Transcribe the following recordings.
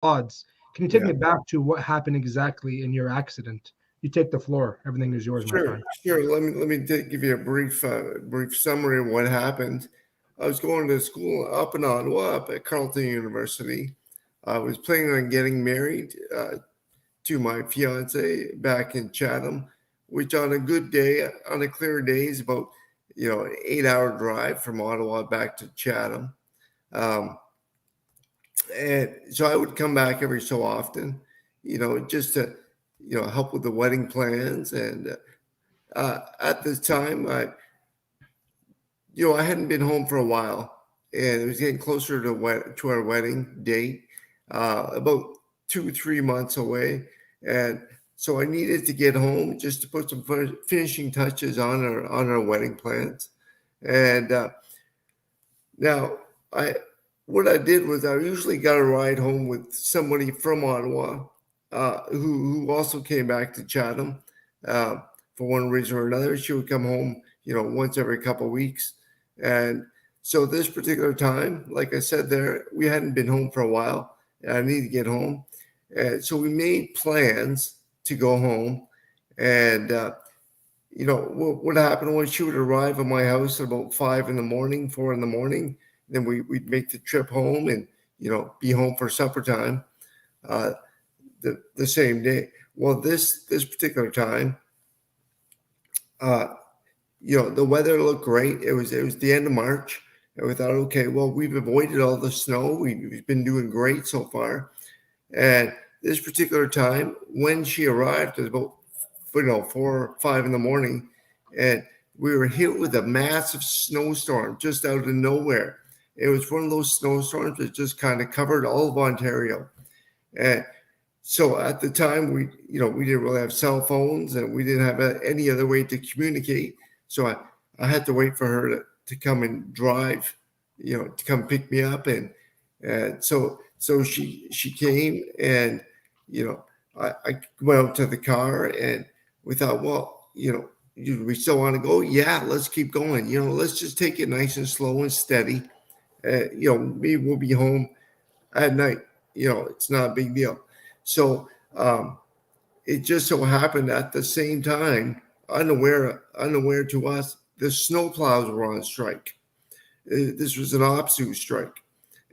odds. Can you take Yeah. me back to what happened exactly in your accident? You take the floor. Everything is yours, my Sure, friend. sure. Let me give you a brief summary of what happened. I was going to school up in Ottawa, up at Carleton University. I was planning on getting married to my fiance back in Chatham, which on a good day, on a clear day, is about an 8 hour drive from Ottawa back to Chatham. Um, and so I would come back every so often, just to help with the wedding plans. And at this time, I hadn't been home for a while, and it was getting closer to our wedding date, about 2 3 months away, and so I needed to get home just to put some finishing touches on our wedding plans. And now I what I did was I usually got a ride home with somebody from Ottawa, who also came back to Chatham uh, for one reason or another. She would come home, once every couple of weeks, and so this particular time, like I said, there we hadn't been home for a while, and I needed to get home, and so we made plans to go home, and what happened was she would arrive at my house at about 5 in the morning, 4 in the morning. Then we'd make the trip home and be home for supper time uh, the same day. Well, this particular time, uh, the weather looked great. It was the end of March, and we thought, okay, well, we've avoided all the snow. We've been doing great so far. And this particular time, when she arrived, it was about 4 or 5 in the morning, and we were hit with a massive snowstorm just out of nowhere. It was one of those snowstorms that just kind of covered all of Ontario. And so at the time, we didn't really have cell phones, and we didn't have any other way to communicate. So I had to wait for her to come and drive, to come pick me up. And so she came, and I went out to the car, and we thought, well, we still want to go? Yeah, let's keep going. Let's just take it nice and slow and steady. Maybe we'll be home at night. It's not a big deal. So it just so happened at the same time, unaware to us, the snowplows were on strike. This was an OPSU strike,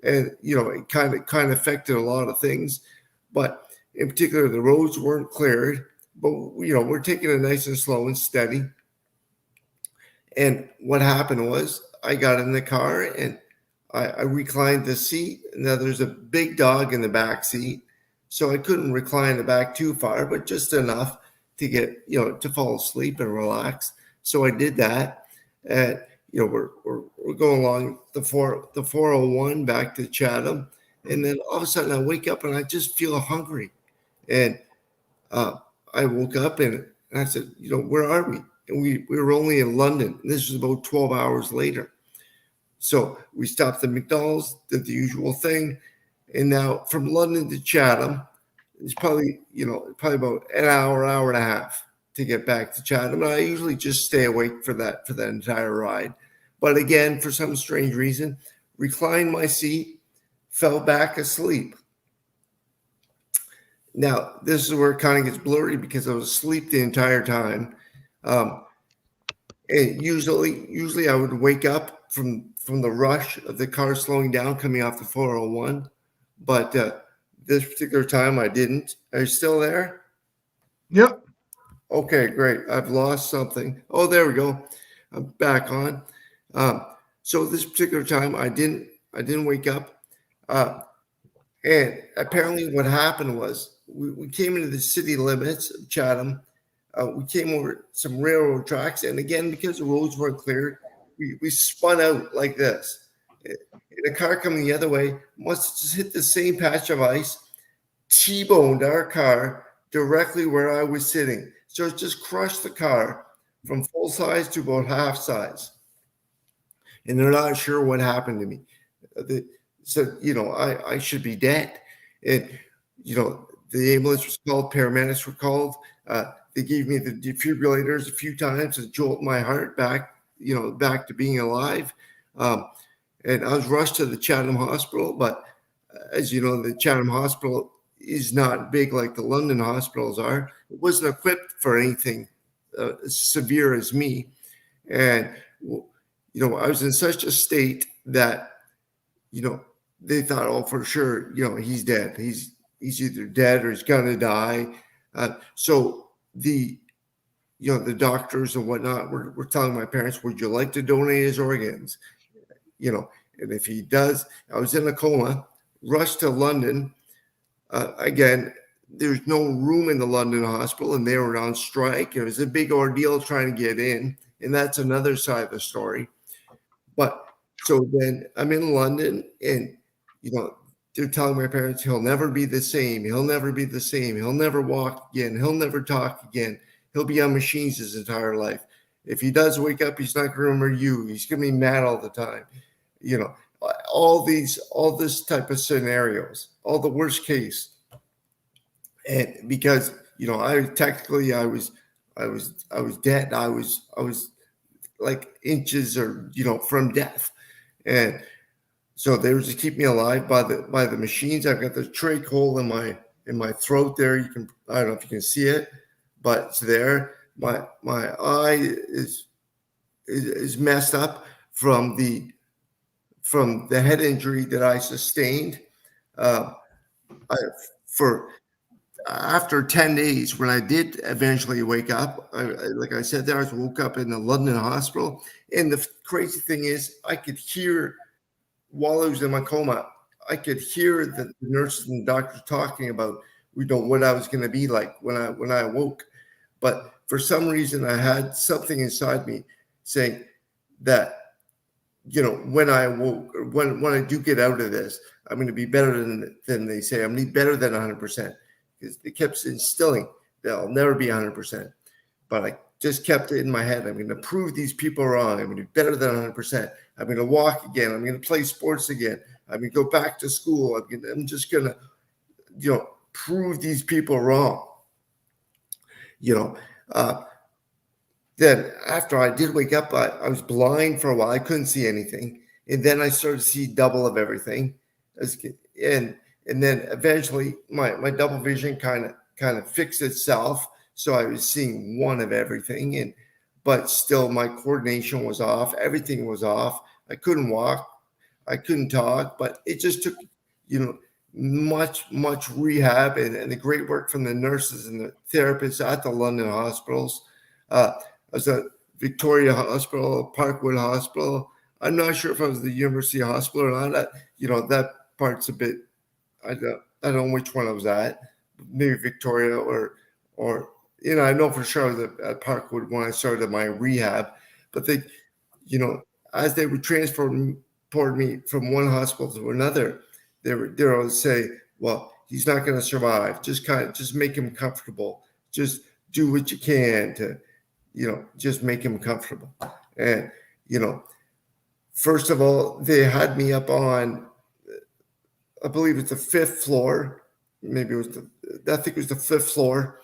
and it kind of affected a lot of things, but in particular, the roads weren't cleared. But we're taking it nice and slow and steady. And what happened was, I got in the car, and I reclined the seat. Now there's a big dog in the back seat, so I couldn't recline the back too far, but just enough to get to fall asleep and relax. So I did that, and we're going along the 401 back to Chatham, and then all of a sudden I wake up and I just feel hungry, and uh, I woke up, and I said, where are we? And we were only in London. And this was about 12 hours later. So we stopped at McDonald's, did the usual thing. And now from London to Chatham, it's probably about an hour and a half to get back to Chatham. And I usually just stay awake for that entire ride. But again, for some strange reason, reclined my seat, fell back asleep. Now, this is where it kind of gets blurry because I was asleep the entire time. Um, and usually I would wake up from the rush of the car slowing down coming off the 401, but this particular time I didn't. Are you still there? Yep. Okay, great. I've lost something. Oh, there we go. I'm back on. Um, so this particular time I didn't wake up. Uh, And apparently, what happened was we came into the city limits of Chatham. We came over some railroad tracks, and again, because the roads weren't cleared, we spun out like this. And a car coming the other way must have just hit the same patch of ice, T-boned our car directly where I was sitting. So it just crushed the car from full size to about half size. And they're not sure what happened to me. They said, I should be dead. And, the ambulance was called, paramedics were called. They gave me the defibrillators a few times to jolt my heart back, back to being alive. And I was rushed to the Chatham Hospital, but as you know, the Chatham Hospital is not big like the London hospitals are. It wasn't equipped for anything as severe as me. And, I was in such a state that, they thought, oh, for sure, he's dead. He's either dead or he's gonna die. So the doctors and whatnot were telling my parents, would you like to donate his organs? And if he does, I was in a coma, rushed to London. Again, there's no room in the London hospital, and they were on strike. It was a big ordeal trying to get in, and that's another side of the story. But so then I'm in London, and they're telling my parents he'll never be the same. He'll never be the same. He'll never walk again. He'll never talk again. He'll be on machines his entire life. If he does wake up, he's not going to remember you. He's going to be mad all the time. All this type of scenarios, all the worst case. And because I technically I was dead. I was like inches or from death, and so they were just keep me alive by the machines. I've got the trach hole in my throat there. I don't know if you can see it, but it's there. My eye is messed up from the head injury that I sustained. After 10 days, when I did eventually wake up, like I said there, I woke up in the London hospital. And the crazy thing is, I could hear, while I was in my coma, I could hear the nurses and doctors talking about, what I was going to be like when I awoke. But for some reason, I had something inside me saying that, when I awoke, when I do get out of this, I'm going to be better than they say. I'm going to be better than 100%. Because they kept instilling that I'll never be 100%. But I just kept it in my head. I'm going to prove these people wrong. I'm going to be better than 100%. I'm going to walk again. I'm going to play sports again. I'm going to go back to school. I'm just going to, prove these people wrong. Then after I did wake up, I was blind for a while. I couldn't see anything. And then I started to see double of everything. And then eventually my double vision kind of fixed itself. So I was seeing one of everything, but still my coordination was off. Everything was off. I couldn't walk. I couldn't talk, but it just took, much rehab and the great work from the nurses and the therapists at the London hospitals. I was at Victoria Hospital, Parkwood Hospital. I'm not sure if I was the University Hospital or not. That part's a bit, I don't know which one I was at, maybe Victoria or I know for sure I was at Parkwood when I started my rehab. But they, as they would transport me from one hospital to another, they would say, well, he's not going to survive. Just make him comfortable. Just do what you can to, just make him comfortable. And, first of all, they had me up on, I believe it's the fifth floor. Maybe I think it was the fifth floor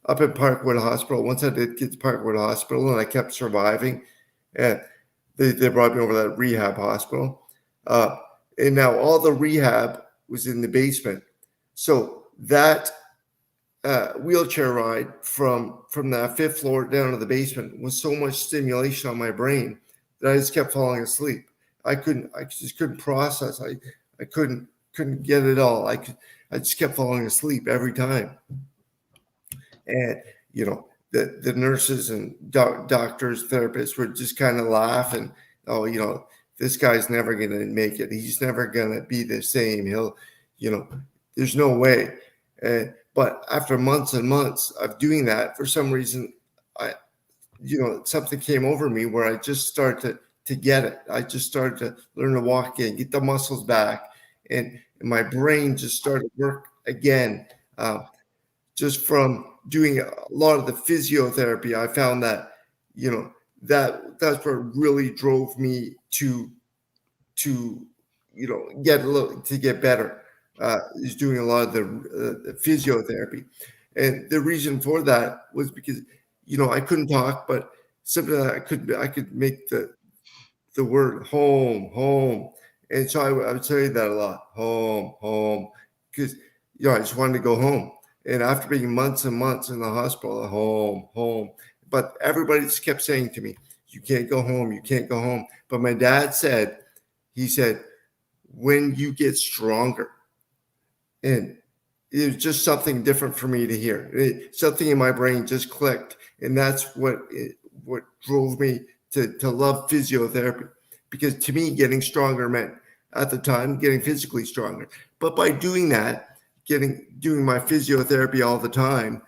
up at Parkwood Hospital. Once I did get to Parkwood Hospital and I kept surviving, and they brought me over to that rehab hospital. And now all the rehab was in the basement. So that wheelchair ride from that fifth floor down to the basement was so much stimulation on my brain that I just kept falling asleep. I just couldn't process. I couldn't get it all. I just kept falling asleep every time. And, the nurses and doctors, therapists would just kind of laugh and, oh, this guy's never going to make it. He's never going to be the same. He'll, there's no way. But after months and months of doing that, for some reason, something came over me where I just started to get it. I just started to learn to walk again, get the muscles back. And my brain just started to work again. Just from doing a lot of the physiotherapy, I found that, that's what really drove me to get better. Is doing a lot of the physiotherapy. And the reason for that was because, I couldn't talk, but something I could make the word home. And so I would say that a lot, home, home, because I just wanted to go home. And after being months and months in the hospital, home, home. But everybody just kept saying to me, you can't go home, you can't go home. But my dad said, he said, when you get stronger, and it was just something different for me to hear. Something in my brain just clicked, and that's what drove me to love physiotherapy. Because to me, getting stronger meant at the time getting physically stronger. But by doing that, doing my physiotherapy all the time,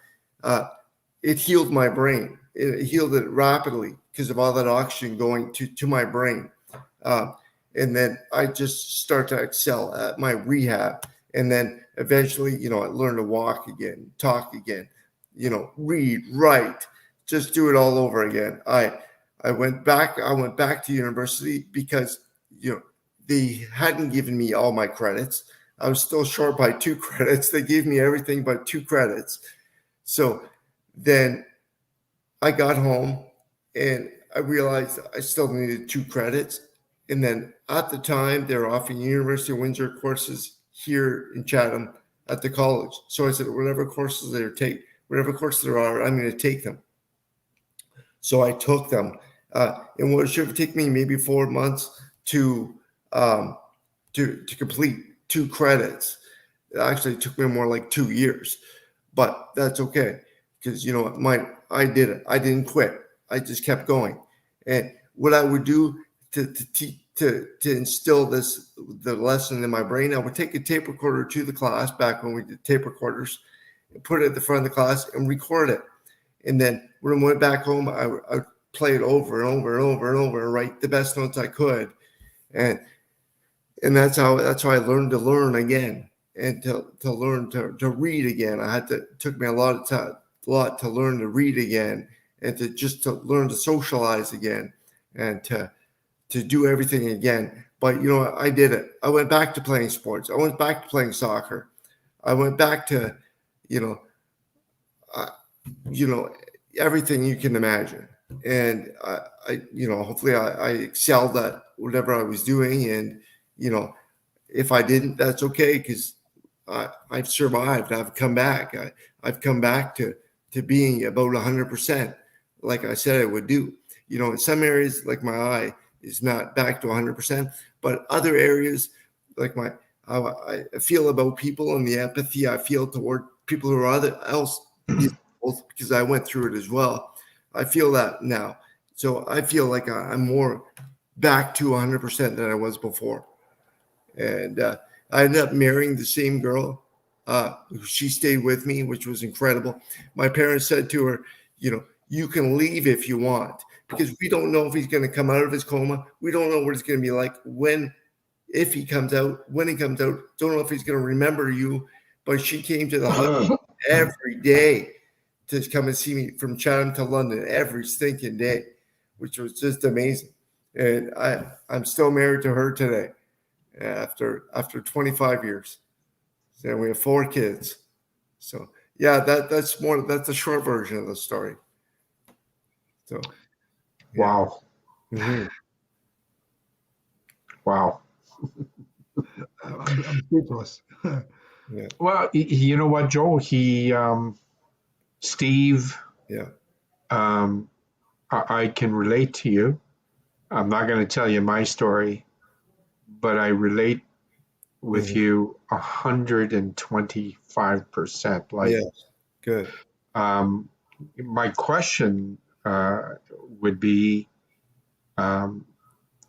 it healed my brain. It healed it rapidly because of all that oxygen going to my brain. Uh, and then I just start to excel at my rehab. And then eventually, I learned to walk again, talk again, read, write, just do it all over again. I went back to university because, they hadn't given me all my credits. I was still short by 2 credits. They gave me everything but 2 credits. So then I got home and I realized I still needed 2 credits. And then at the time, they were offering University of Windsor courses here in Chatham at the college. So I said, whatever courses there are, I'm going to take them. So I took them. And what should have taken me maybe 4 months to complete 2 credits. It actually took me more like 2 years, but that's okay because I did it. I didn't quit. I just kept going. And what I would do to instill the lesson in my brain, I would take a tape recorder to the class back when we did tape recorders, and put it at the front of the class and record it. And then when I went back home, I would play it over and over and over and over and write the best notes I could. And that's how I learned to learn again and to learn to read again. It took me a lot to learn to read again and to learn to socialize again and to do everything again. But I did it. I went back to playing sports. I went back to playing soccer. I went back to, everything you can imagine. And hopefully I excelled at whatever I was doing. And, if I didn't, that's okay. Cause I've survived. I've come back. I've come back to being about 100%. Like I said, I would do, in some areas like my eye is not back to 100%, but other areas like how I feel about people and the empathy I feel toward people who are else because I went through it as well. I feel that now. So I feel like I'm more back to 100% than I was before. And I ended up marrying the same girl. She stayed with me, which was incredible. My parents said to her, you can leave if you want, because we don't know if he's going to come out of his coma. We don't know what it's going to be like if he comes out, when he comes out. Don't know if he's going to remember you. But she came to the hospital every day to come and see me from Chatham to London every stinking day, which was just amazing. And I'm still married to her today after 25 years. So we have 4 kids. So yeah, that's the short version of the story. So yeah. Wow. Mm-hmm. Wow. I'm speechless. Yeah. Well, you know what, Joe? Steve, Yeah. I can relate to you. I'm not going to tell you my story, but I relate with you 125%. Like, Yeah. Good. My question would be, I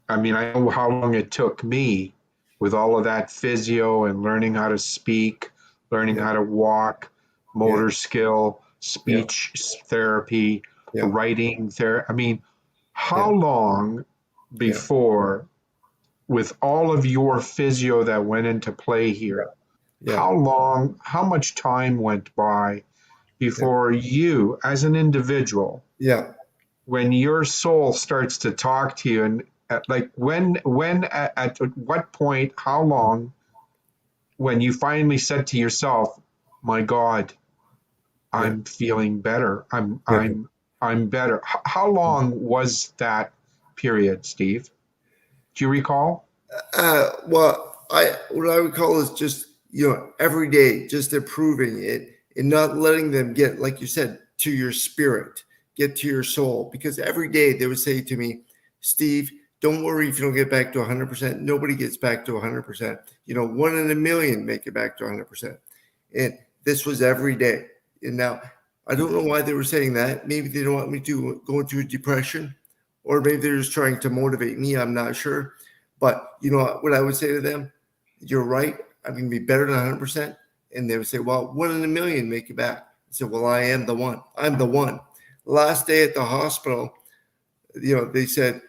know how long it took me with all of that physio and learning how to speak, learning how to walk, motor skill, speech therapy, writing therapy. How long before, with all of your physio that went into play here, how much time went by before you, as an individual, when your soul starts to talk to you, and at what point, how long, when you finally said to yourself, my God, I'm feeling better. I'm better. How long was that period, Steve? Do you recall? Well, what I would call is just, every day, just improving it and not letting them get, like you said, to your spirit, get to your soul. Because every day they would say to me, Steve, don't worry if you don't get back to 100%. Nobody gets back to 100%. 1 in a million make it back to 100%. And this was every day. And now I don't know why they were saying that. Maybe they don't want me to go into a depression, or maybe they're just trying to motivate me. I'm not sure. But what I would say to them, you're right. I'm going to be better than 100%. And they would say, well, 1 in a million make it back. I said, well, I am the one. I'm the one. Last day at the hospital, they said,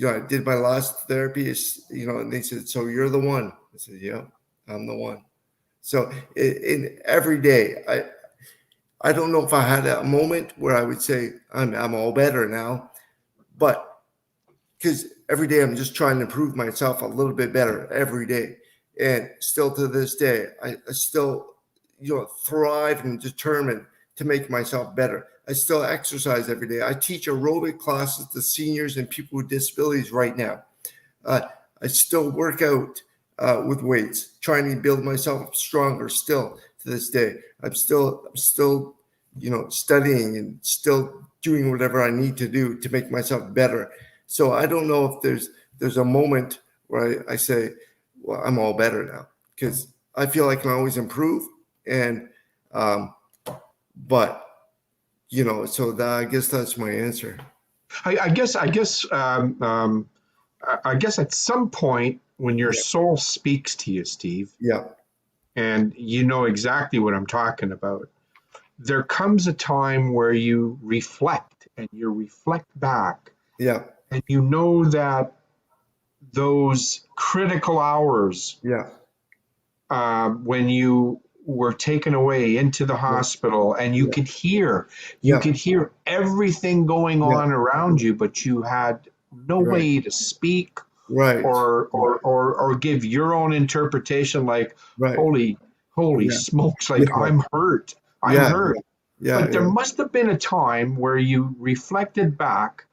I did my last therapy, and they said, so you're the one. I said, yeah, I'm the one. So in every day, I don't know if I had a moment where I would say I'm all better now, but because every day I'm just trying to prove myself a little bit better every day. And still to this day, I still, thrive and determined to make myself better. I still exercise every day. I teach aerobic classes to seniors and people with disabilities right now. I still work out with weights, trying to build myself stronger still to this day. I'm still, studying and still doing whatever I need to do to make myself better. So I don't know if there's a moment where I say, well, I'm all better now, because I feel I can always improve. And, but, so I guess that's my answer. I guess at some point when your soul speaks to you, Steve, Yeah. and you know exactly what I'm talking about, there comes a time where you reflect and you reflect back, Yeah. and you know that those critical hours, Yeah. when you were taken away into the hospital, and you could hear everything going on around you, but you had no Right. way to speak Right. or give your own interpretation, like, Right. holy Yeah. smokes, like, Yeah. I'm Yeah. hurt. Yeah. But there must have been a time where you reflected back,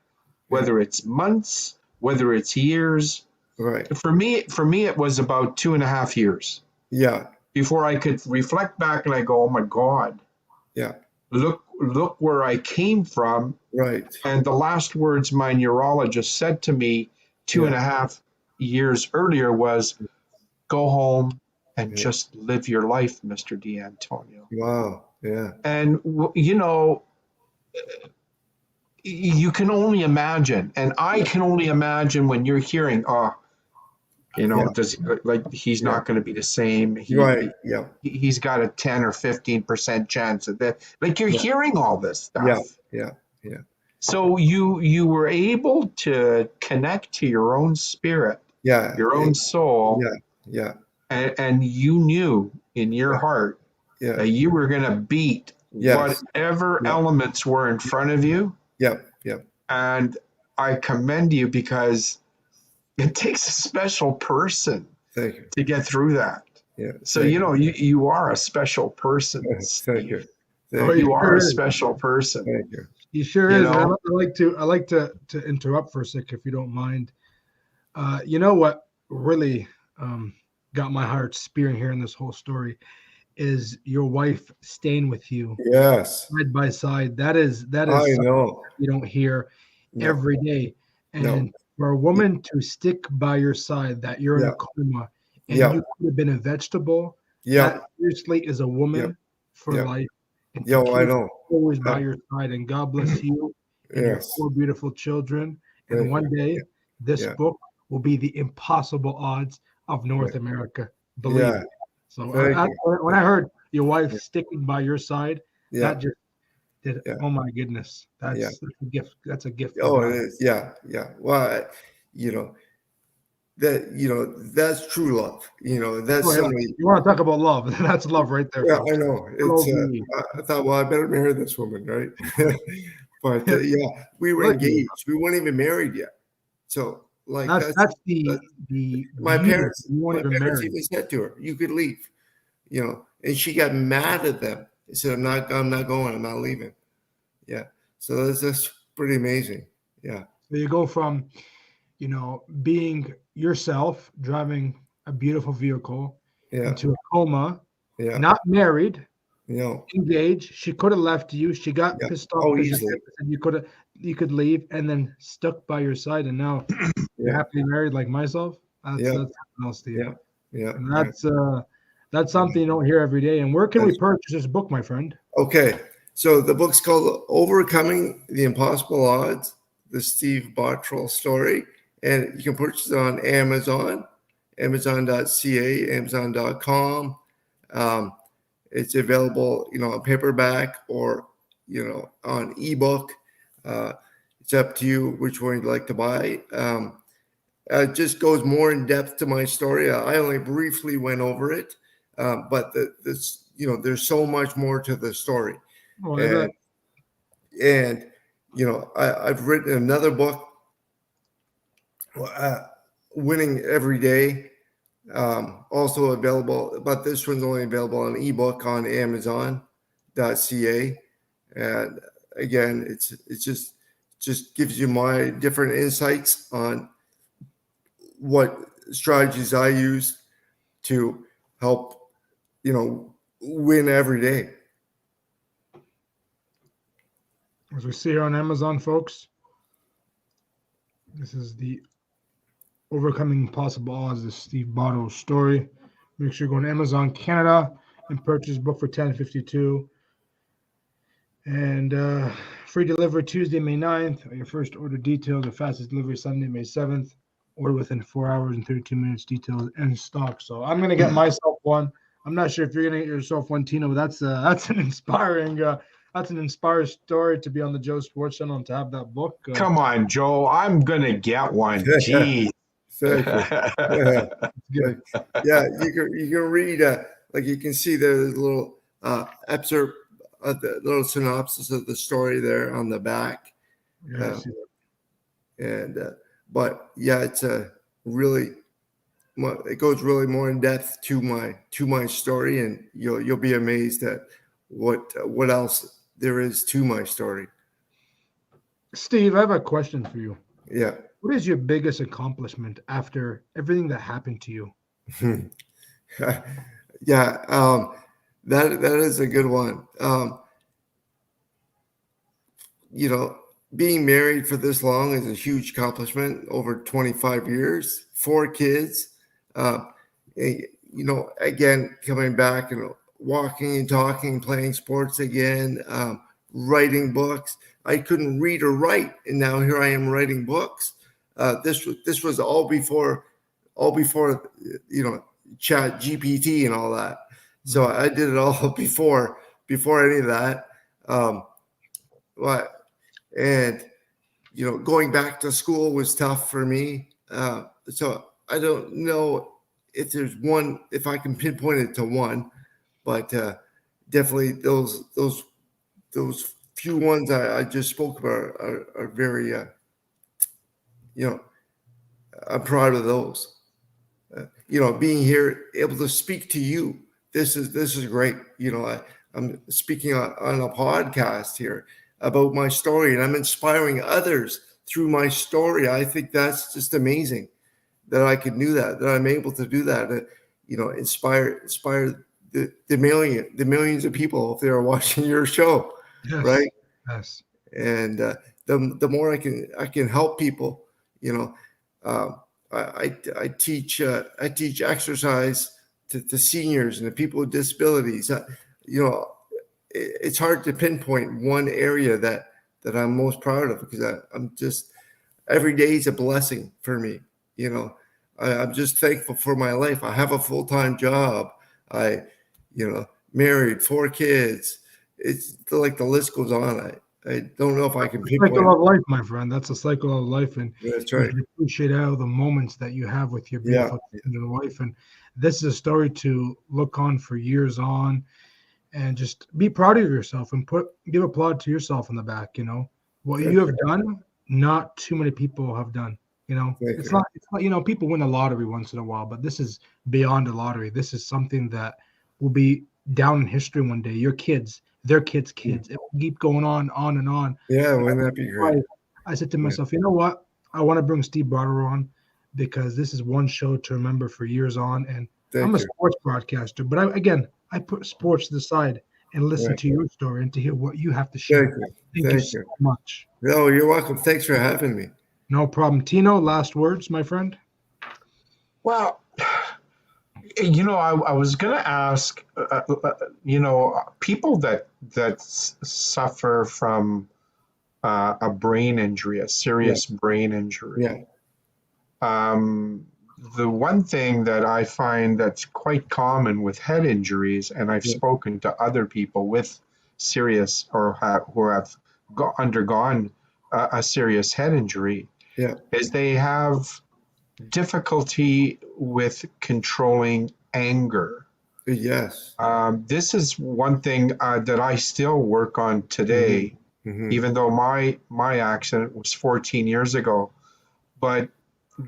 whether it's months, whether it's years. Right. For me, it was about 2.5 years Yeah. before I could reflect back and I go, oh my God, Yeah. look where I came from. Right. And the last words my neurologist said to me 2.5 years earlier was, go home and just live your life, Mr. D'Antonio. Wow. Yeah. And, you can only imagine, and I can only imagine when you're hearing, does, like, he's not going to be the same. Right. Yeah. He's got a 10 or 15% chance of that. Like, you're hearing all this stuff. Yeah. Yeah. So you were able to connect to your own spirit, Yeah. your own soul, Yeah. and you knew in your heart Yeah. that you were going to beat whatever elements were in front of you. Yeah. Yeah. And I commend you, because it takes a special person Thank you. to get through that. Yeah. So, you are a special person, Thank you. You are a special person. Thank you. He sure is. I like to interrupt for a sec, if you don't mind. You know what really got my heart spearing here in this whole story is your wife staying with you side by side. That is I know. you don't hear every day. And for a woman to stick by your side, that you're in a coma and you could have been a vegetable, that seriously is a woman for life. And I know. Always by your side. And God bless you and your 4 beautiful children. And one day, this book will be the impossible odds of North America. Believe me. So when I heard your wife sticking by your side, that just did. Oh my goodness, that's a gift. That's a gift. Oh, it is. Yeah. Well, that's true love. That's somebody. You want to talk about love? That's love right there. Yeah, folks. I know. It's. I thought, well, I better marry this woman, right? But we were engaged. We weren't even married yet. So, like, that's the my parents. My parents even said to her, "You could leave," and she got mad at them. They said, "I'm not going. I'm not leaving." Yeah. So that's pretty amazing. Yeah. So you go from being yourself, driving a beautiful vehicle Yeah. into a coma, Yeah. not married, No. engaged. She could have left you. She got pissed off because you could leave, and then stuck by your side, and now you're happily married like myself. That's something else, Steve. Yeah. And that's something you don't hear every day. And where can we purchase this book, my friend? Okay. So the book's called Overcoming the Impossible Odds, the Steve Bottrill story. And you can purchase it on Amazon, amazon.ca, amazon.com. It's available, on paperback or, on ebook. It's up to you which one you'd like to buy. It just goes more in depth to my story. I only briefly went over it, but there's so much more to the story. Oh, and I've written another book, Winning Every Day, also available, but this one's only available on ebook on amazon.ca. And again, it's just gives you my different insights on what strategies I use to help, win every day. As we see here on Amazon, folks, this is the Overcoming Impossible Odds, the Steve Bottrill story. Make sure you go on Amazon Canada and purchase the book for $10.52. And free delivery Tuesday, May 9th. Your first order details are fastest delivery Sunday, May 7th. Order within 4 hours and 32 minutes. Details in stock. So I'm going to get myself one. I'm not sure if you're going to get yourself one, Tino, but that's an inspiring story to be on the Joe Sports Channel and to have that book. Come on, Joe. I'm going to get one. Jeez. Yeah, you can read, like you can see there's a little excerpt of the little synopsis of the story there on the back. Yeah, but yeah, it's it goes really more in depth to my story, and you'll be amazed at what else there is to my story. Steve, I have a question for you. Yeah. What is your biggest accomplishment after everything that happened to you? Yeah, that is a good one. Being married for this long is a huge accomplishment. Over 25 years, 4 kids. Again, coming back and walking and talking, playing sports again, writing books. I couldn't read or write, and now here I am writing books. This was all before Chat GPT and all that. So I did it all before any of that. Going back to school was tough for me. So I don't know if I can pinpoint it to one, but definitely those few ones I just spoke about are very, I'm proud of those. Being here, able to speak to you, this is great. I'm speaking on a podcast here about my story, and I'm inspiring others through my story. I think that's just amazing that I can do that I'm able to do that. Inspire the millions of people if they're watching your show, yes, right? Yes. And the more I can help people, I teach exercise to seniors and to people with disabilities. It's hard to pinpoint one area that I'm most proud of, because I'm just, every day is a blessing for me. I'm just thankful for my life. I have a full-time job. I married, 4 kids. It's like the list goes on. I don't know if I can pinpoint. Cycle of life, my friend. That's a cycle of life, and that's right. You appreciate all the moments that you have with your beautiful wife. And this is a story to look on for years on, and just be proud of yourself and give applaud to yourself in the back. What you have done, not too many people have done. It's not, people win a lottery once in a while, but this is beyond a lottery. This is something that will be down in history one day. Your kids, their kids' kids. It will keep going on and on. Yeah, wouldn't that be great? I said to myself, you know what? I want to bring Steve Bottrill on because this is one show to remember for years on. And I'm a sports broadcaster, but I put sports to the side and listen to your story and to hear what you have to share. Thank you so much. No, you're welcome. Thanks for having me. No problem. Tino, last words, my friend? Well, I was going to ask, people that suffer from a brain injury, a serious brain injury. Yeah. The one thing that I find that's quite common with head injuries, and I've spoken to other people with serious or who have undergone a serious head injury, is they have difficulty with controlling anger. Yes. This is one thing that I still work on today, even though my accident was 14 years ago. But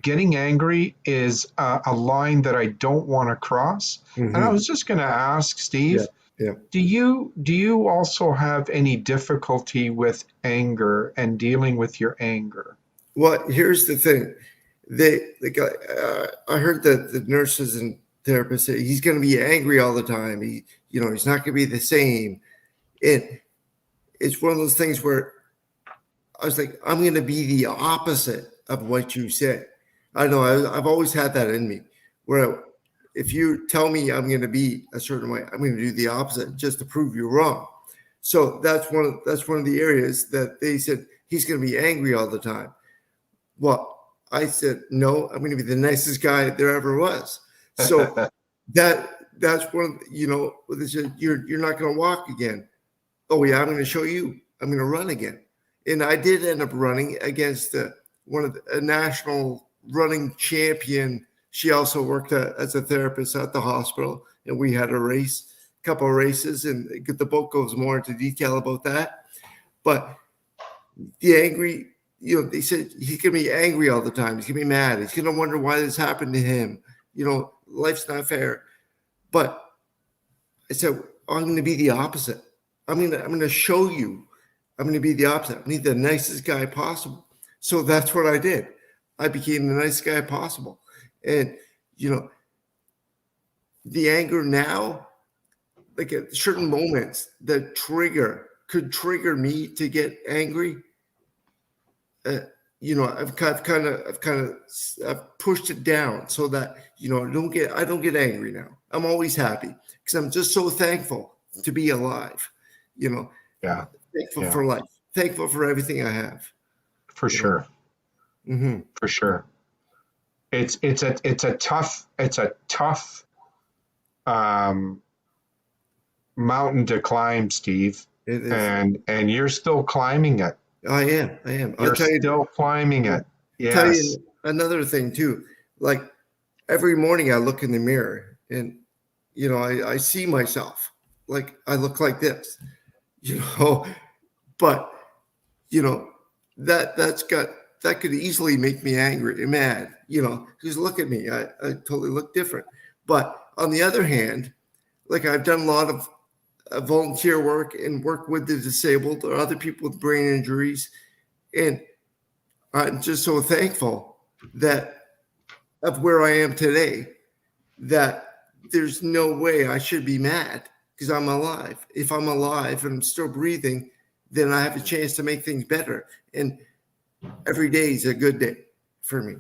getting angry is a line that I don't want to cross. And I was just going to ask Steve, do you also have any difficulty with anger and dealing with your anger? Well, here's the thing. I heard that the nurses and therapists say he's going to be angry all the time. He's not going to be the same. It's one of those things where I was like, I'm going to be the opposite of what you said. I know I've always had that in me, where if you tell me I'm going to be a certain way, I'm going to do the opposite just to prove you wrong. So that's one of the areas that they said he's going to be angry all the time. Well, I said, no, I'm going to be the nicest guy there ever was. So that's one, they said, you're not going to walk again. Oh yeah, I'm going to show you. I'm going to run again. And I did end up running against a national running champion. She also worked as a therapist at the hospital, and we had a couple of races, and the book goes more into detail about that. But the angry, they said he's going to be angry all the time. He's going to be mad. He's going to wonder why this happened to him. Life's not fair. But I said, I'm going to be the opposite. I'm going to show you. I'm going to be the opposite. I'm going to be the nicest guy possible. So that's what I did. I became the nicest guy possible. And, the anger now, like at certain moments that could trigger me to get angry. I've pushed it down so that, I don't get angry now. I'm always happy because I'm just so thankful to be alive, thankful for life, thankful for everything I have. For sure. For sure. It's a tough mountain to climb, Steve. It is. And you're still climbing it. I am. You're still climbing it. Yes. Tell you another thing too. Like every morning I look in the mirror and I see myself. Like I look like this. But that could easily make me angry and mad, because look at me. I totally look different. But on the other hand, like I've done a lot of volunteer work and work with the disabled or other people with brain injuries. And I'm just so thankful of where I am today, that there's no way I should be mad because I'm alive. If I'm alive and I'm still breathing, then I have a chance to make things better. And every day is a good day for me.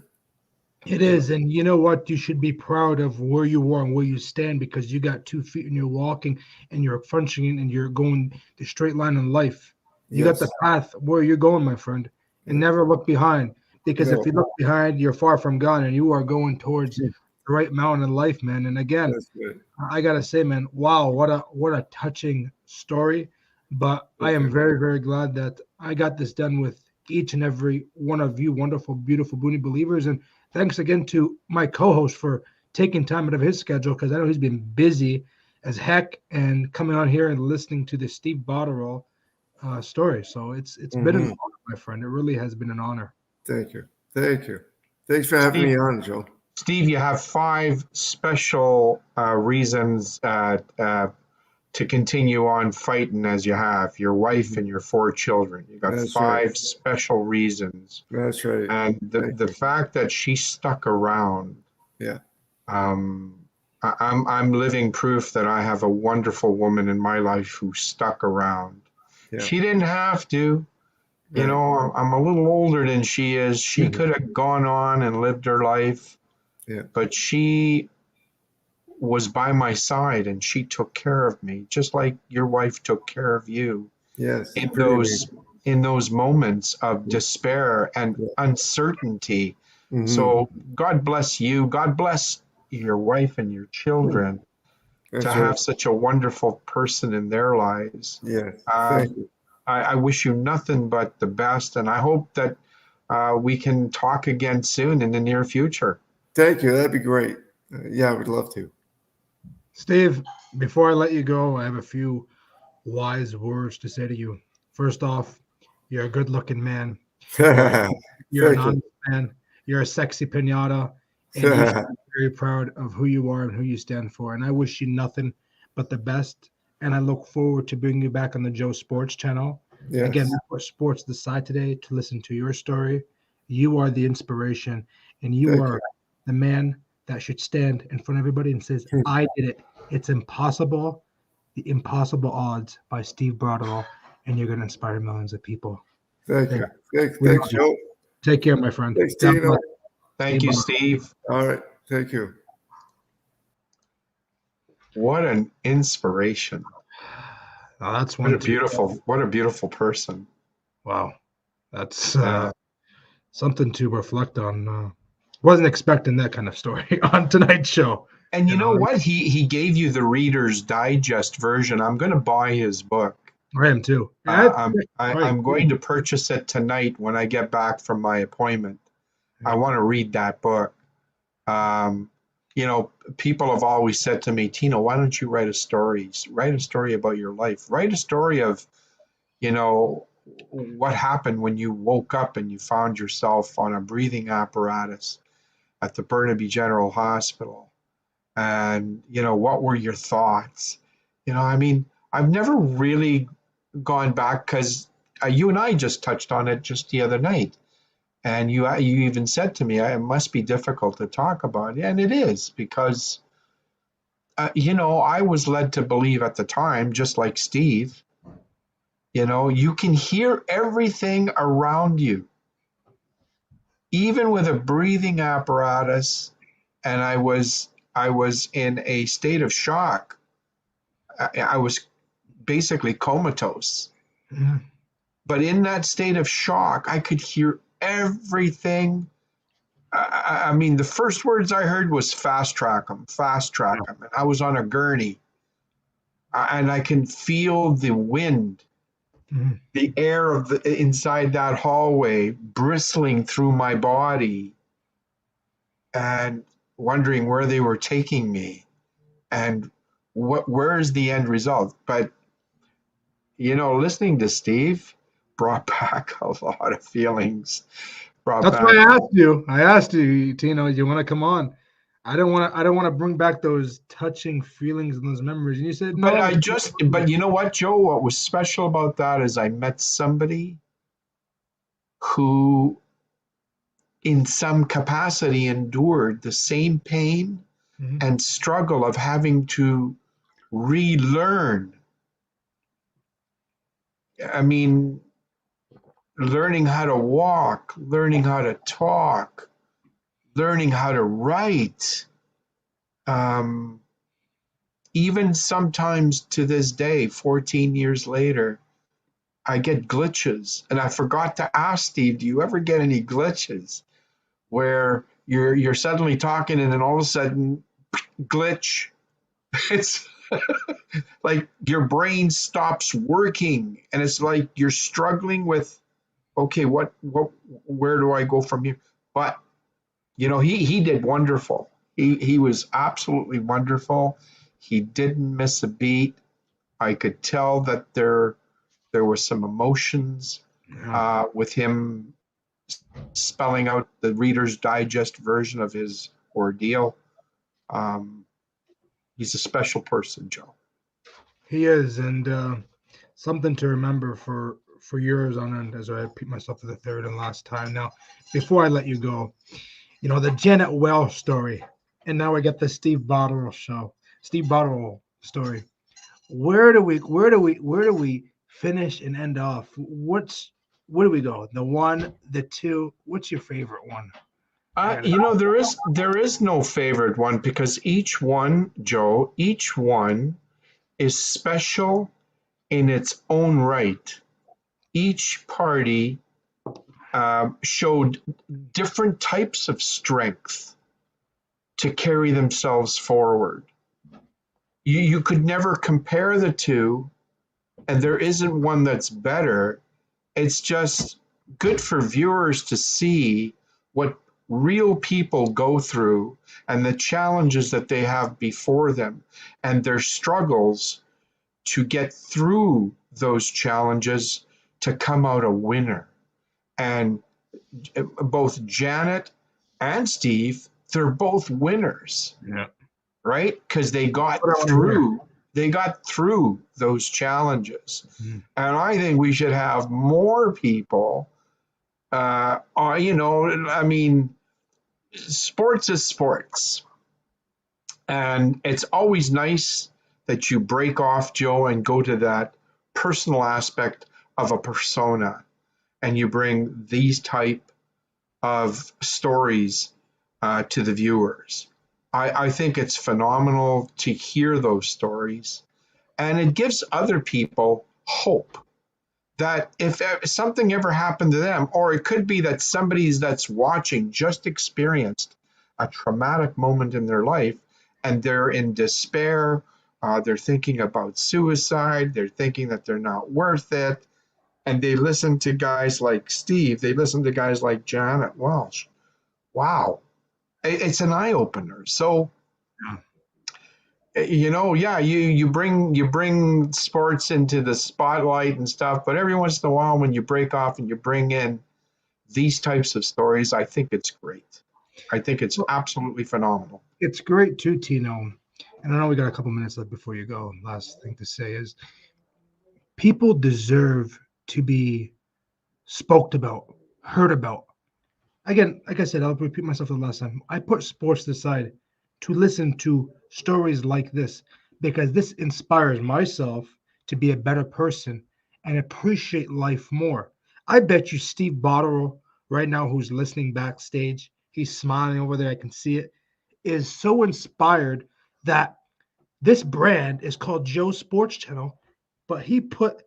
It is. And you know what? You should be proud of where you are and where you stand, because you got 2 feet and you're walking and you're functioning and you're going the straight line in life. You got the path where you're going, my friend, and never look behind, because if you look behind, you're far from gone and you are going towards the right mountain in life, man. And again, I got to say, man, wow, what a touching story. But I am very, very glad that I got this done with each and every one of you wonderful, beautiful Booni believers. And thanks again to my co-host for taking time out of his schedule, because I know he's been busy as heck, and coming on here and listening to the Steve Bottrill story. So it's been an honor, my friend. It really has been an honor. Thank you. Thanks for having me on, Joe. Steve, you have 5 special reasons to continue on fighting as you have, your wife and your 4 children. You got That's 5 right. special reasons. That's right. And the fact that she stuck around, Yeah. I'm living proof that I have a wonderful woman in my life who stuck around. Yeah. She didn't have to. You know, I'm a little older than she is. She could have gone on and lived her life. Yeah. But she was by my side and she took care of me, just like your wife took care of you. Yes. In those moments of despair and uncertainty. So God bless you. God bless your wife and your children to have such a wonderful person in their lives. Yeah. Thank you. I wish you nothing but the best, and I hope that we can talk again soon in the near future. Thank you. That'd be great. Yeah, I would love to. Steve, before I let you go, I have a few wise words to say to you. First off, you're a good-looking man. You're an honest man. You're a sexy pinata, and you should be very proud of who you are and who you stand for. And I wish you nothing but the best. And I look forward to bringing you back on the Joe Sports channel. Yes. Again, we put sports aside today to listen to your story. You are the inspiration, and you are the man that should stand in front of everybody and says, I did it. It's impossible. The Impossible Odds by Steve Bottrill, and you're going to inspire millions of people. Thank you. Thanks, Joe. Take care, my friend. Thanks, Tino. Thank you, Steve. All right. Thank you. What an inspiration. Oh, that's one. What a beautiful person. Wow. That's something to reflect on. Wasn't expecting that kind of story on tonight's show. And you know what? He gave you the Reader's Digest version. I'm going to buy his book. I am too. I'm going to purchase it tonight when I get back from my appointment. I want to read that book. You know, people have always said to me, Tino, why don't you write a story? Write a story about your life. Write a story of, you know, what happened when you woke up and you found yourself on a breathing apparatus at the Burnaby General Hospital. And, you know, what were your thoughts? You know, I mean, I've never really gone back because you and I just touched on it just the other night. And you even said to me, it must be difficult to talk about. And it is because, you know, I was led to believe at the time, just like Steve, you know, you can hear everything around you, even with a breathing apparatus. And I was in a state of shock. I was basically comatose. Mm-hmm. But in that state of shock, I could hear everything. I mean, the first words I heard was fast track them. And I was on a gurney. And I can feel the wind, the air of inside that hallway bristling through my body and wondering where they were taking me and where's the end result. But, you know, listening to Steve brought back a lot of feelings. That's why I asked you. I asked you, Tino, you want to come on? I don't want to bring back those touching feelings and those memories. And you said no. But you know what, Joe? What was special about that is I met somebody who, in some capacity, endured the same pain and struggle of having to relearn. I mean, learning how to walk, learning how to talk, learning how to write. Even sometimes to this day, 14 years later, I get glitches. And I forgot to ask Steve, do you ever get any glitches where you're suddenly talking and then all of a sudden, glitch? It's like your brain stops working and it's like you're struggling with, okay, where do I go from here? But, you know, he did wonderful. He was absolutely wonderful. He didn't miss a beat. I could tell that there were some emotions with him spelling out the Reader's Digest version of his ordeal. He's a special person, Joe. He is, and something to remember for years on end. As I repeat myself for the third and last time. Now, before I let you go, the Janet Wells story, and now we get the Steve Bottrill story. Where do we finish and end off? Where do we go? The one, the two. What's your favorite one? There is no favorite one because each one, Joe, each one is special in its own right. Each party showed different types of strength to carry themselves forward. You could never compare the two, and there isn't one that's better. It's just good for viewers to see what real people go through and the challenges that they have before them and their struggles to get through those challenges to come out a winner. And both Janet and Steve, they're both winners. Yeah. Right? Because they got through those challenges. Mm-hmm. And I think we should have more people. Sports is sports. And it's always nice that you break off, Joe, and go to that personal aspect of a persona. And you bring these type of stories to the viewers. I think it's phenomenal to hear those stories. And it gives other people hope that if something ever happened to them, or it could be that somebody that's watching just experienced a traumatic moment in their life and they're in despair, they're thinking about suicide, they're thinking that they're not worth it, and they listen to guys like Steve, they listen to guys like Janet Welch. Wow. It's an eye-opener. So, you bring sports into the spotlight and stuff, but every once in a while when you break off and you bring in these types of stories, I think it's great. I think it's absolutely phenomenal. It's great too, Tino. And I know we got a couple minutes left before you go. Last thing to say is people deserve to be spoke about, heard about. Again, like I said, I'll repeat myself for the last time. I put sports aside to listen to stories like this because this inspires myself to be a better person and appreciate life more. I bet you Steve Bottrill right now, who's listening backstage, he's smiling over there, I can see it, is so inspired that this brand is called Joe Sports Channel, but he put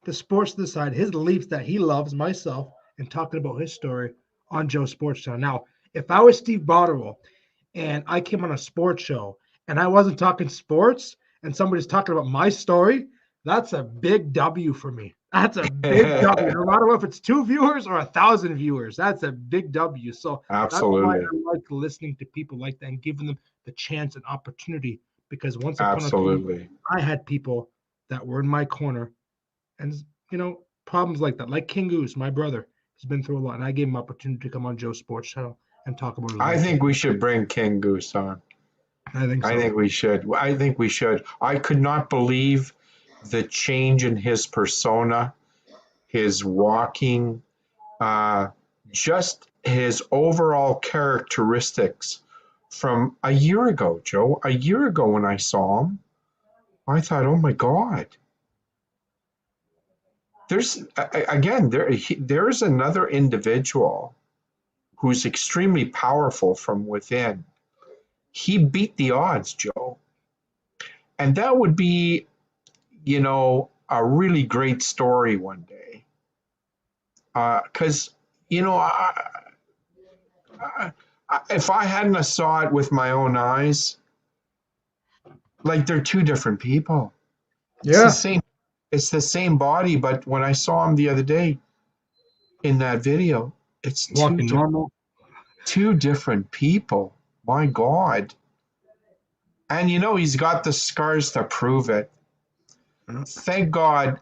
the sports to the side, his leaps that he loves, myself, and talking about his story on Joe Sports Channel. Now, if I was Steve Bottrill and I came on a sports show and I wasn't talking sports and somebody's talking about my story, that's a big W for me. That's a big W. No matter if it's 2 viewers or 1,000 viewers, that's a big W. So absolutely, that's why I like listening to people like that and giving them the chance and opportunity. Because once upon absolutely, a time, I had people that were in my corner, and problems like that, like King Goose, my brother, has been through a lot, and I gave him opportunity to come on Joe's Sports Channel and talk about his life. I think we should bring King Goose on. I think so. I think we should. I could not believe the change in his persona, his walking, just his overall characteristics from a year ago, Joe. A year ago when I saw him, I thought, oh my God. There's another individual who's extremely powerful from within. He beat the odds, Joe. And that would be, a really great story one day. Because, if I hadn't saw it with my own eyes, like they're two different people. Yeah. It's the same body, but when I saw him the other day in that video, it's two different people. My God. And he's got the scars to prove it. Thank God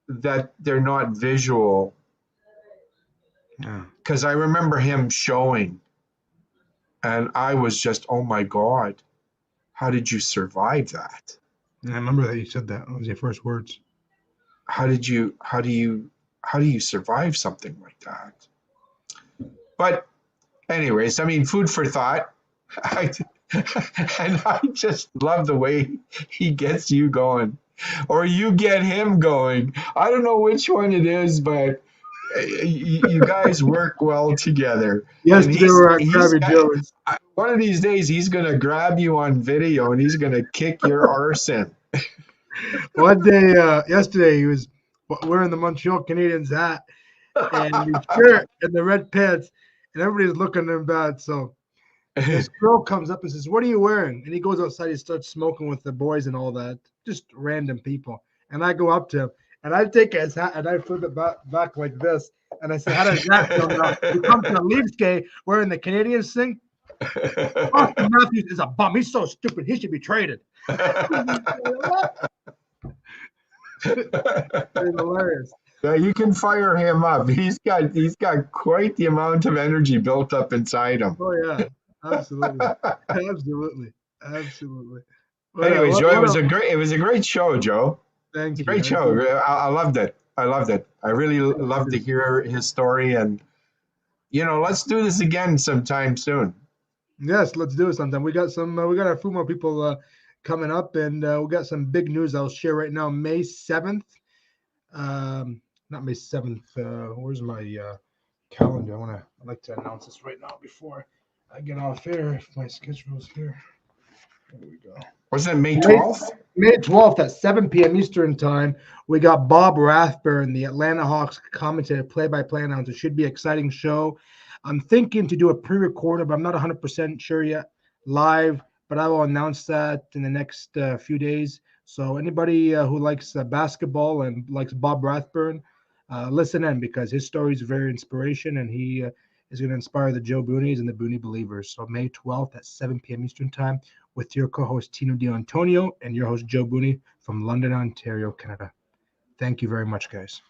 that they're not visual. Because I remember him showing, and I was just, oh my God. how did you survive that? And I remember that you said that. That was your first words. How do you survive something like that? But anyways, I mean, food for thought. And I just love the way he gets you going, or you get him going. I don't know which one it is, but you guys work well together. Yesterday we're at Krabby Joe's. One of these days, he's going to grab you on video and he's going to kick your arse in. One day, yesterday, he was wearing the Montreal Canadiens hat and his shirt and the red pants, and everybody's looking at him bad. So this girl comes up and says, "What are you wearing?" And he goes outside. He starts smoking with the boys and all that, just random people. And I go up to him and I take his hat and I flip it back like this. And I say, "How does that feel now? You come to a Leafs game wearing the Canadiens thing? Austin Matthews is a bum. He's so stupid. He should be traded." It's hilarious. Yeah, you can fire him up. He's got quite the amount of energy built up inside him. Oh yeah, absolutely, absolutely. But, anyways, Joe, it was a great show, Joe. Thank you. Great show. I loved it. I really loved to hear his story, and let's do this again sometime soon. Yes, let's do it sometime. We got a few more people coming up, and we got some big news I'll share right now. May 7th. Not May 7th. Where's my calendar? I'd like to announce this right now before I get off here. If my schedule is here. There we go. Was it May 12th? May 12th at 7 p.m. Eastern time. We got Bob Rathburn, the Atlanta Hawks commentator, play-by-play announcer. Should be an exciting show. I'm thinking to do a pre-recorded, but I'm not 100% sure yet. Live, but I will announce that in the next few days. So anybody who likes basketball and likes Bob Rathburn, listen in, because his story is very inspiration, and he is going to inspire the Joe Boonis and the Booni Believers. So May 12th at 7 p.m. Eastern time with your co-host Tino D'Antonio and your host Joe Booni from London, Ontario, Canada. Thank you very much, guys.